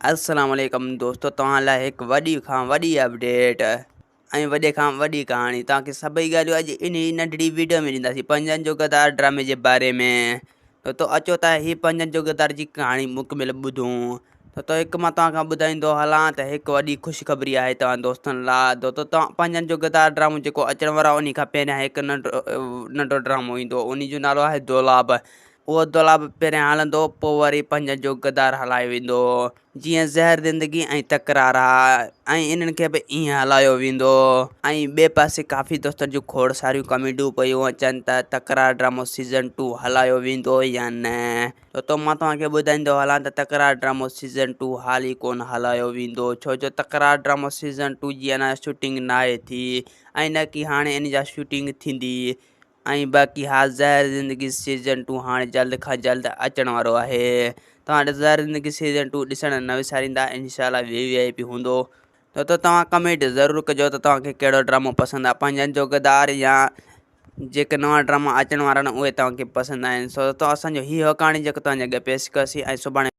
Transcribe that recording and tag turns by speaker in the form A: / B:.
A: अस्सलाम वालेकुम दोस्तों, तव्हां लाइ हिकु वॾी खां वॾी अपडेट ऐं वॾे खां वॾी कहाणी तव्हांखे सभई ॻाल्हियूं अॼु इन नंढड़ी वीडियो में ॾींदासीं पंजनि जो गद्दार ड्रामे जे बारे में। तो अचो त ही पंजनि जो गद्दार जी कहाणी मुकमिल ॿुधूं। तो हिकु मां तव्हांखां ॿुधाईंदो हलां त हिकु वॾी ख़ुशख़बरी आहे तव्हां दोस्तनि लाइ। तो तव्हां पंजनि जो गद्दार ड्रामो जेको अचण वारो आहे उन खां पहिरियां हिकु नंढो ड्रामो ईंदो, उन जो नालो आहे दौलाब। उहो दौलाब पहिरियां हलंदो, पोइ वरी पंजनि जो गद्दार हलायो वेंदो। जीअं ज़हर ज़िंदगी ऐं तकरार आहे, ऐं इन्हनि खे बि ईअं हलायो वेंदो। ऐं ॿिए पासे काफ़ी दोस्तनि जूं खोड़ सारियूं कमेडियूं पियूं अचनि त तकरार ड्रामो सीज़न 2 हलायो वेंदो या न। तो मां तव्हांखे ॿुधाईंदो हलां त तकरार ड्रामो सीज़न 2 हाल ई कोन हलायो वेंदो, छो जो तकरार ड्रामो सीज़न 2 जी अञा शूटिंग न आहे थी, ऐं न की हाणे इन जा शूटिंग थींदी। ऐं बाक़ी हा ज़हर ज़िंदगी सीज़न 2 हाणे जल्द खां जल्द अचण वारो आहे। तव्हां ज़हर ज़िंदगी सीज़न 2 ॾिसण न विसारींदा, इंशाल्लाह VIP हूंदो। तो तव्हां कमेंट ज़रूरु कजो त तव्हांखे कहिड़ो ड्रामो पसंदि आहे, पंजनि जो गद्दार या जेके नवां ड्रामा अचण वारा आहिनि उहे तव्हांखे पसंदि आहिनि। सो तो असांजो हीअ कहाणी जेको तव्हांजे अॻियां पेश कयोसीं, ऐं सुभाणे